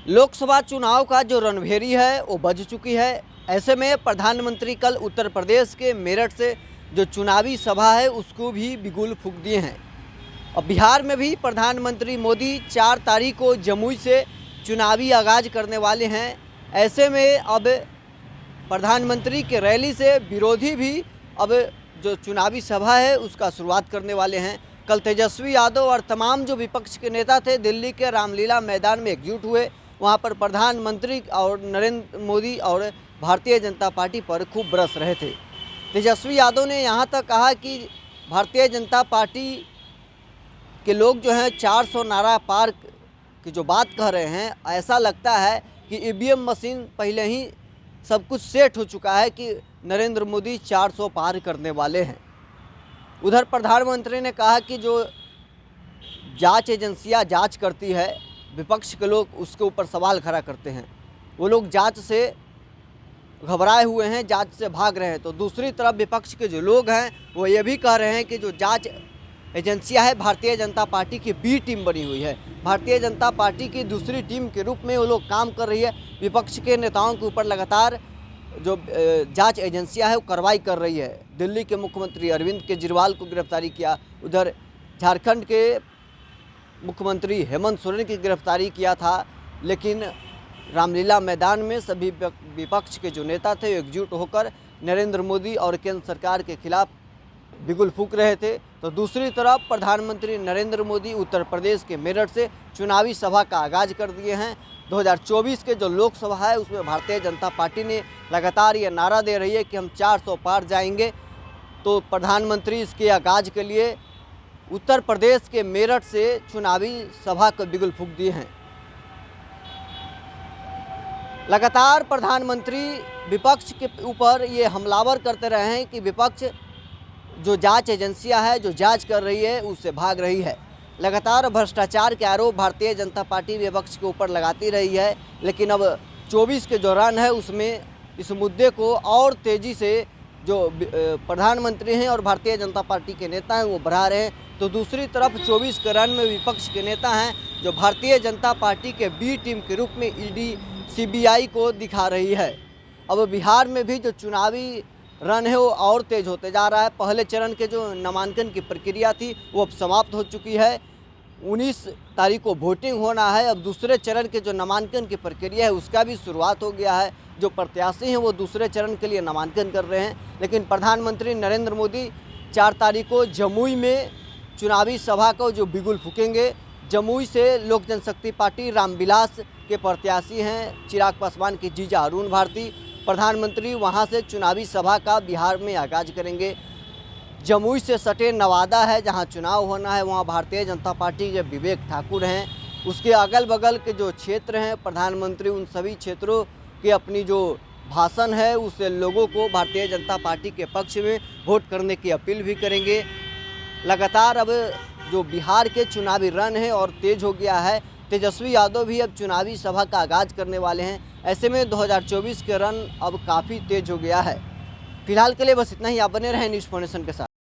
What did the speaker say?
लोकसभा चुनाव का जो रणभेरी है वो बज चुकी है। ऐसे में प्रधानमंत्री कल उत्तर प्रदेश के मेरठ से जो चुनावी सभा है उसको भी बिगुल फूंक दिए हैं। और बिहार में भी प्रधानमंत्री मोदी 4 तारीख को जमुई से चुनावी आगाज करने वाले हैं। ऐसे में अब प्रधानमंत्री के रैली से विरोधी भी अब जो चुनावी सभा है उसका शुरुआत करने वाले हैं। कल तेजस्वी यादव और तमाम जो विपक्ष के नेता थे दिल्ली के रामलीला मैदान में एकजुट हुए। वहां पर प्रधानमंत्री और नरेंद्र मोदी और भारतीय जनता पार्टी पर खूब बरस रहे थे। तेजस्वी यादव ने यहां तक कहा कि भारतीय जनता पार्टी के लोग जो हैं 400 नारा पार की जो बात कह रहे हैं, ऐसा लगता है कि ईवीएम मशीन पहले ही सब कुछ सेट हो चुका है कि नरेंद्र मोदी 400 पार करने वाले हैं। उधर प्रधानमंत्री ने कहा कि जो जांच एजेंसियां जांच करती है, विपक्ष के लोग उसके ऊपर सवाल खड़ा करते हैं। वो लोग जांच से घबराए हुए हैं, जांच से भाग रहे हैं। तो दूसरी तरफ विपक्ष के जो लोग हैं वो ये भी कह रहे हैं कि जो जांच एजेंसियां है भारतीय जनता पार्टी की बी टीम बनी हुई है, भारतीय जनता पार्टी की दूसरी टीम के रूप में वो लोग काम कर रही है। विपक्ष के नेताओं के ऊपर लगातार जो जांच एजेंसियां है वो कार्रवाई कर रही है। दिल्ली के मुख्यमंत्री अरविंद केजरीवाल को गिरफ्तारी किया, उधर झारखंड के मुख्यमंत्री हेमंत सोरेन की गिरफ्तारी किया था। लेकिन रामलीला मैदान में सभी विपक्ष के जो नेता थे एकजुट होकर नरेंद्र मोदी और केंद्र सरकार के खिलाफ बिगुल फूंक रहे थे। तो दूसरी तरफ प्रधानमंत्री नरेंद्र मोदी उत्तर प्रदेश के मेरठ से चुनावी सभा का आगाज कर दिए हैं। 2024 के जो लोकसभा है उसमें भारतीय जनता पार्टी ने लगातार ये नारा दे रही है कि हम 400 पार जाएंगे। तो प्रधानमंत्री इसके आगाज के लिए उत्तर प्रदेश के मेरठ से चुनावी सभा को बिगुल फूंक दिए हैं। लगातार प्रधानमंत्री विपक्ष के ऊपर ये हमलावर करते रहे हैं कि विपक्ष जो जांच एजेंसियां है जो जांच कर रही है उससे भाग रही है। लगातार भ्रष्टाचार के आरोप भारतीय जनता पार्टी विपक्ष के ऊपर लगाती रही है। लेकिन अब 24 के जो रन है उसमें इस मुद्दे को और तेज़ी से जो प्रधानमंत्री हैं और भारतीय जनता पार्टी के नेता हैं वो बढ़ा रहे हैं। तो दूसरी तरफ 24 के रन में विपक्ष के नेता हैं जो भारतीय जनता पार्टी के बी टीम के रूप में ईडी सीबीआई को दिखा रही है। अब बिहार में भी जो चुनावी रन है वो और तेज़ होते जा रहा है। पहले चरण के जो नामांकन की प्रक्रिया थी वो अब समाप्त हो चुकी है। 19 तारीख को वोटिंग होना है। अब दूसरे चरण के जो नामांकन की प्रक्रिया है उसका भी शुरुआत हो गया है। जो प्रत्याशी हैं वो दूसरे चरण के लिए नामांकन कर रहे हैं। लेकिन प्रधानमंत्री नरेंद्र मोदी 4 तारीख को जमुई में चुनावी सभा को जो बिगुल फूकेंगे। जमुई से लोक जनशक्ति पार्टी रामविलास के प्रत्याशी हैं चिराग पासवान की जीजा अरुण भारती। प्रधानमंत्री वहां से चुनावी सभा का बिहार में आगाज करेंगे। जमुई से सटे नवादा है जहां चुनाव होना है, वहां भारतीय जनता पार्टी के विवेक ठाकुर हैं। उसके अगल बगल के जो क्षेत्र हैं प्रधानमंत्री उन सभी क्षेत्रों के अपनी जो भाषण है उससे लोगों को भारतीय जनता पार्टी के पक्ष में वोट करने की अपील भी करेंगे। लगातार अब जो बिहार के चुनावी रन है और तेज हो गया है। तेजस्वी यादव भी अब चुनावी सभा का आगाज करने वाले हैं। ऐसे में 2024 के रन अब काफ़ी तेज हो गया है। फिलहाल के लिए बस इतना ही। आप बने रहें न्यूज़ फाउंडेशन के साथ।